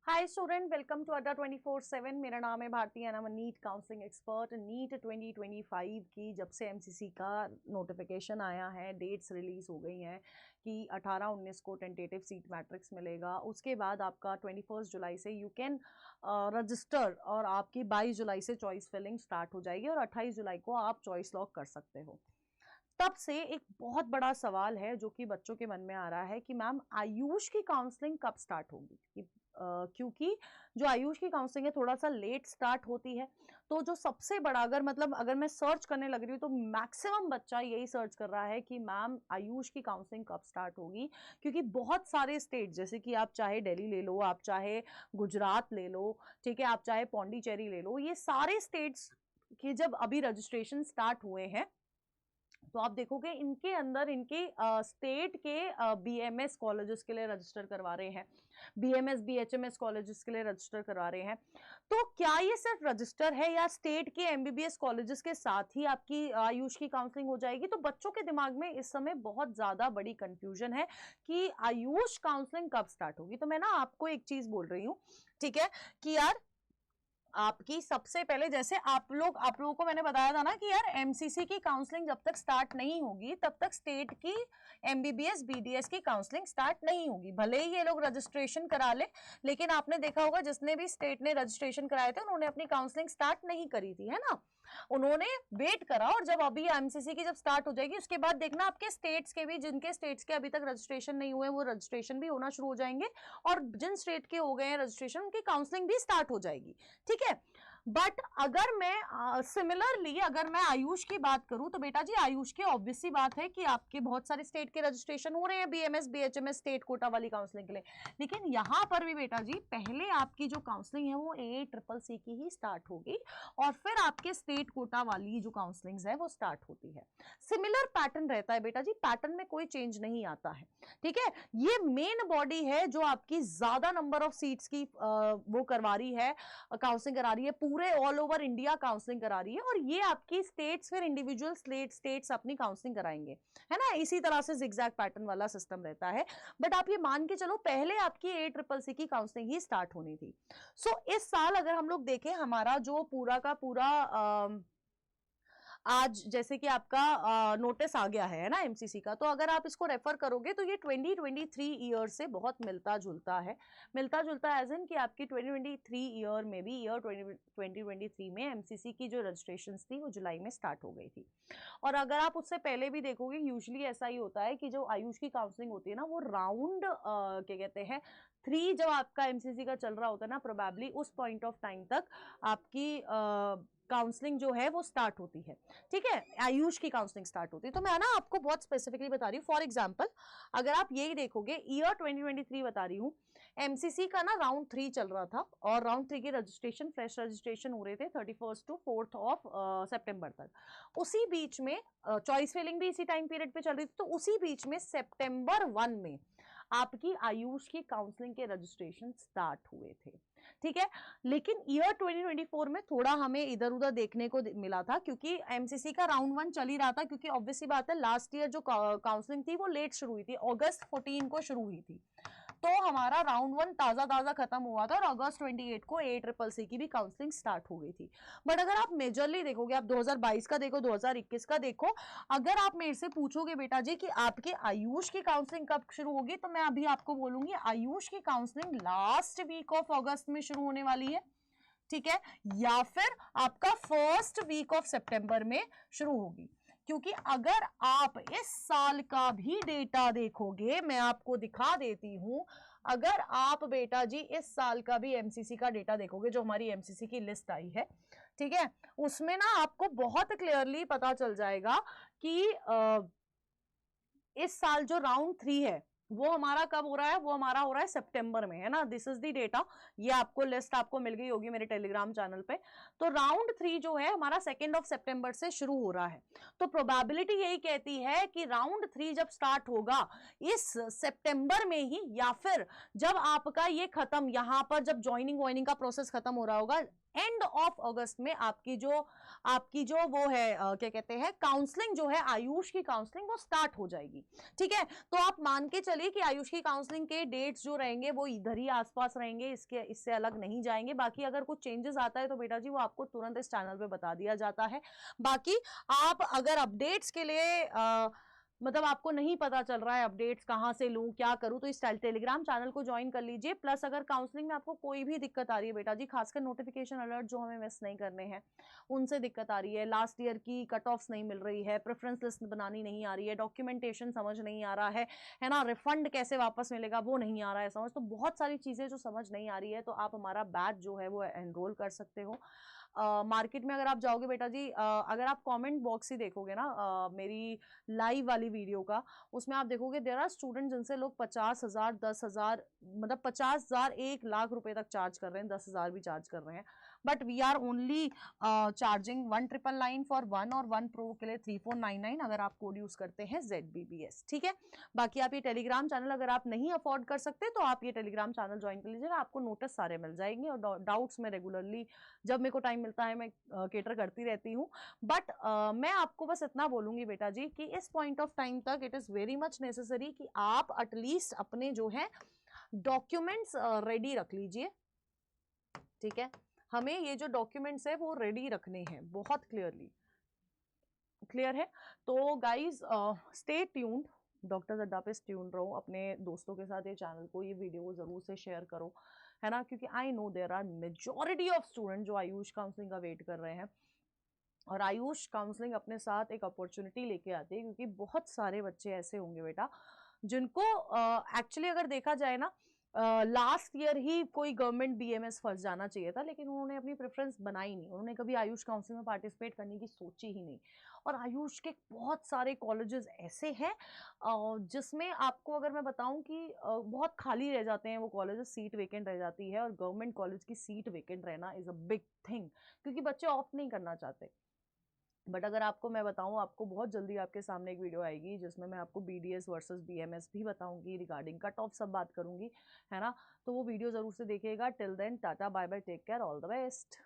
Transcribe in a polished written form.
Hi student, welcome to अड्डा 24/7। मेरा नाम है Bharti and I am NEET counselling expert. NEET 2025 की जब से एमसीसी का नोटिफिकेशन आया है, डेट्स रिलीज हो गई हैं कि 18-19 को टेंटेटिव सीट मैट्रिक्स मिलेगा। उसके बाद आपका 21 जुलाई से यू कैन रजिस्टर और आपकी 22 जुलाई से चॉइस फिलिंग स्टार्ट हो जाएगी और 28 जुलाई को आप चॉइस लॉक कर सकते हो। तब से एक बहुत बड़ा सवाल है जो कि बच्चों के मन में आ रहा है कि मैम आयुष की काउंसलिंग कब स्टार्ट होगी। क्योंकि जो आयुष की काउंसलिंग है थोड़ा सा लेट स्टार्ट होती है। तो जो सबसे बड़ा अगर मैं सर्च करने लग रही हूँ तो मैक्सिमम बच्चा यही सर्च कर रहा है कि मैम आयुष की काउंसलिंग कब स्टार्ट होगी। क्योंकि बहुत सारे स्टेट, जैसे कि आप चाहे दिल्ली ले लो, आप चाहे गुजरात ले लो, ठीक है, आप चाहे पौंडीचेरी ले लो, ये सारे स्टेट्स के जब अभी रजिस्ट्रेशन स्टार्ट हुए हैं तो आप देखोगे इनके अंदर इनके स्टेट के बीएमएस कॉलेजेस के लिए रजिस्टर करवा रहे हैं, बीएमएस बीएचएमएस कॉलेजेस के लिए रजिस्टर करवा रहे हैं। तो क्या ये सिर्फ रजिस्टर है या स्टेट के एमबीबीएस कॉलेजेस के साथ ही आपकी आयुष की काउंसलिंग हो जाएगी? तो बच्चों के दिमाग में इस समय बहुत ज्यादा बड़ी कंफ्यूजन है कि आयुष काउंसलिंग कब स्टार्ट होगी। तो मैं ना आपको एक चीज बोल रही हूँ, ठीक है, कि यार आपकी सबसे पहले, जैसे आप लोगों को मैंने बताया था ना कि यार एमसीसी की काउंसलिंग जब तक स्टार्ट नहीं होगी तब तक स्टेट की एमबीबीएस बीडीएस की काउंसलिंग स्टार्ट नहीं होगी। भले ही ये लोग रजिस्ट्रेशन करा ले, लेकिन आपने देखा होगा जिसने भी स्टेट ने रजिस्ट्रेशन कराए थे उन्होंने अपनी काउंसलिंग स्टार्ट नहीं करी थी, है ना। उन्होंने वेट करा और जब अभी एमसीसी की जब स्टार्ट हो जाएगी उसके बाद देखना आपके स्टेट्स के भी, जिनके स्टेट्स के अभी तक रजिस्ट्रेशन नहीं हुए वो रजिस्ट्रेशन भी होना शुरू हो जाएंगे और जिन स्टेट के हो गए हैं रजिस्ट्रेशन उनकी काउंसलिंग भी स्टार्ट हो जाएगी, ठीक है। बट अगर मैं सिमिलरली अगर मैं आयुष की बात करूं तो बेटा जी आयुष की ऑब्वियस सी बात है कि आपके बहुत सारे स्टेट के रजिस्ट्रेशन हो रहे हैं बीएमएस बीएचएमएस स्टेट कोटा वाली काउंसलिंग के लिए। लेकिन यहां पर भी बेटा जी पहले आपकी जो काउंसलिंग है वो AACCC की ही स्टार्ट होगी और फिर आपके स्टेट कोटा वाली जो काउंसलिंग है वो स्टार्ट होती है। सिमिलर पैटर्न रहता है बेटा जी, पैटर्न में कोई चेंज नहीं आता है, ठीक है। ये मेन बॉडी है जो आपकी ज्यादा नंबर ऑफ सीट्स की वो करवा रही है, काउंसलिंग करा रही है, पूरे ऑल ओवर इंडिया काउंसलिंग करा रही है और ये आपकी स्टेट्स फिर इंडिविजुअल स्टेट्स अपनी काउंसलिंग कराएंगे, है ना। इसी तरह से जिगजैग पैटर्न वाला सिस्टम रहता है। बट आप ये मान के चलो पहले आपकी ACCC की काउंसलिंग ही स्टार्ट होनी थी। सो इस साल अगर हम लोग देखें हमारा जो पूरा का पूरा आज जैसे कि आपका नोटिस आ गया है ना एमसीसी का, तो अगर आप इसको रेफर करोगे तो ये 2023 ईयर से बहुत मिलता जुलता है। मिलता जुलता एज इन कि आपकी 2023 ईयर में भी ईयर 2023 में एमसीसी की जो रजिस्ट्रेशन थी वो जुलाई में स्टार्ट हो गई थी। और अगर आप उससे पहले भी देखोगे यूजुअली ऐसा ही होता है कि जो आयुष की काउंसलिंग होती है ना वो राउंड क्या कहते हैं 3 जब आपका एमसीसी का चल रहा होता है ना, प्रोबेबली उस पॉइंट ऑफ टाइम तक आपकी काउंसलिंग जो है वो स्टार्ट होती है, ठीक है, आयुष की काउंसलिंग स्टार्ट होती है। तो मैं ना आपको बहुत स्पेसिफिकली बता रही हूँ। फॉर एग्जांपल अगर आप यही देखोगे ईयर 2023 बता रही हूँ, एमसीसी का ना राउंड 3 चल रहा था और राउंड 3 के रजिस्ट्रेशन फ्रेश रजिस्ट्रेशन हो रहे थे 31 to 4th ऑफ सितंबर तक। उसी बीच में चॉइस फिलिंग भी इसी टाइम पीरियड पे चल रही थी, तो उसी बीच में सितंबर 1 में आपकी आयुष की काउंसलिंग के रजिस्ट्रेशन स्टार्ट हुए थे, ठीक है। लेकिन ईयर 2024 में थोड़ा हमें इधर उधर देखने को मिला था क्योंकि एमसीसी का राउंड 1 चल ही रहा था, क्योंकि ऑब्वियसली बात है लास्ट ईयर जो काउंसलिंग थी वो लेट शुरू हुई थी, अगस्त 14 को शुरू हुई थी। तो हमारा राउंड 1 ताजा ताजा खत्म हुआ था और अगस्त 28 को ACCC की भी काउंसलिंग स्टार्ट हो गई थी। बट अगर आप मेजरली देखोगे, आप 2022 का देखो, 2021 का देखो, अगर आप मेरे से पूछोगे बेटा जी कि आपके आयुष की काउंसलिंग कब शुरू होगी, तो मैं अभी आपको बोलूंगी आयुष की काउंसलिंग लास्ट वीक ऑफ अगस्त में शुरू होने वाली है, ठीक है, या फिर आपका फर्स्ट वीक ऑफ सितंबर में शुरू होगी। क्योंकि अगर आप इस साल का भी डेटा देखोगे, मैं आपको दिखा देती हूं, अगर आप बेटा जी इस साल का भी एमसीसी का डेटा देखोगे, जो हमारी एमसीसी की लिस्ट आई है, ठीक है, उसमें ना आपको बहुत क्लियरली पता चल जाएगा कि इस साल जो राउंड 3 है वो हमारा कब हो रहा है, वो हमारा हो रहा है सितंबर में, है ना। दिस इज द डेटा, ये आपको लिस्ट आपको मिल गई होगी मेरे टेलीग्राम चैनल पे। तो राउंड 3 जो है हमारा 2 सितंबर से शुरू हो रहा है। तो प्रोबेबिलिटी यही कहती है कि राउंड 3 जब स्टार्ट होगा इस सितंबर में ही, या फिर जब आपका ये खत्म, यहां पर जब ज्वाइनिंग वाइनिंग का प्रोसेस खत्म हो रहा होगा एंड ऑफ अगस्त में आपकी जो वो है क्या कहते हैं काउंसलिंग जो है आयुष की काउंसलिंग वो स्टार्ट हो जाएगी। ठीक है, तो आप मान के चलिए कि आयुष की काउंसलिंग के डेट्स जो रहेंगे वो इधर ही आसपास रहेंगे, इससे अलग नहीं जाएंगे। बाकी अगर कुछ चेंजेस आता है तो बेटा जी वो आपको तुरंत इस चैनल पे बता दिया जाता है। बाकी आप अगर अपडेट्स के लिए मतलब आपको नहीं पता चल रहा है अपडेट्स कहां से लूं क्या करूं, तो इस टेलीग्राम चैनल को ज्वाइन कर लीजिए। प्लस अगर काउंसलिंग में आपको कोई भी दिक्कत आ रही है बेटा जी, खासकर नोटिफिकेशन अलर्ट जो हमें मिस नहीं करने हैं उनसे दिक्कत आ रही है, लास्ट ईयर की कट ऑफ्स नहीं मिल रही है, प्रेफरेंस लिस्ट बनानी नहीं आ रही है, डॉक्यूमेंटेशन समझ नहीं आ रहा है ना, रिफंड कैसे वापस मिलेगा वो नहीं आ रहा है समझ, तो बहुत सारी चीजें जो समझ नहीं आ रही है तो आप हमारा बैच जो है वो एनरोल कर सकते हो। मार्केट में अगर आप जाओगे बेटा जी, अगर आप कमेंट बॉक्स ही देखोगे ना मेरी लाइव वाली वीडियो का, उसमें आप देखोगे देयर आर स्टूडेंट जिनसे लोग 50,000 10,000 मतलब 50,000 1 लाख रुपए तक चार्ज कर रहे हैं, 10,000 भी चार्ज कर रहे हैं। But we are only charging 1999 for one, और वन प्रो के लिए 3499 अगर आप कोड यूज करते हैं ZBBS। ठीक है, बाकी आप ये टेलीग्राम चैनल अगर आप नहीं अफोर्ड कर सकते तो आप ये टेलीग्राम चैनल ज्वाइन कर लीजिएगा, आपको नोटिस सारे मिल जाएंगे, और डाउट्स में रेगुलरली जब मेरे को टाइम मिलता है मैं केटर करती रहती हूँ। बट मैं आपको बस इतना बोलूंगी बेटा जी कि इस पॉइंट ऑफ टाइम तक it is very much necessary कि आप एटलीस्ट अपने जो है डॉक्यूमेंट्स रेडी रख लीजिए। ठीक है, हमें ये जो डॉक्यूमेंट्स है वो रेडी रखने हैं बहुत क्लियरली। क्लियर है? तो गाइज स्टे ट्यून्ड, डॉक्टर्स अड्डा पे ट्यून्ड रहो, अपने दोस्तों के साथ ये चैनल को ये वीडियो जरूर से शेयर करो, है ना, क्योंकि I know there are majority of student जो आयुष काउंसलिंग का वेट कर रहे हैं, और आयुष काउंसलिंग अपने साथ एक अपॉर्चुनिटी लेके आती है, क्योंकि बहुत सारे बच्चे ऐसे होंगे बेटा जिनको एक्चुअली अगर देखा जाए ना लास्ट ईयर ही कोई गवर्नमेंट BMS फर्स्ट जाना चाहिए था, लेकिन उन्होंने अपनी प्रेफरेंस बनाई नहीं, उन्होंने कभी आयुष काउंसलिंग में पार्टिसिपेट करने की सोची ही नहीं। और आयुष के बहुत सारे कॉलेजेस ऐसे हैं जिसमें आपको अगर मैं बताऊं कि बहुत खाली रह जाते हैं वो कॉलेजेस, सीट वेकेंट रह जाती है, और गवर्नमेंट कॉलेज की सीट वेकेंट रहना इज अ बिग थिंग, क्योंकि बच्चे ऑप्ट नहीं करना चाहते। बट अगर आपको मैं बताऊं, आपको बहुत जल्दी आपके सामने एक वीडियो आएगी जिसमें मैं आपको BDS वर्सेस BMS भी बताऊंगी, रिगार्डिंग कट ऑफ सब बात करूंगी, है ना, तो वो वीडियो जरूर से देखिएगा। Till then tata bye bye, take care, all the best.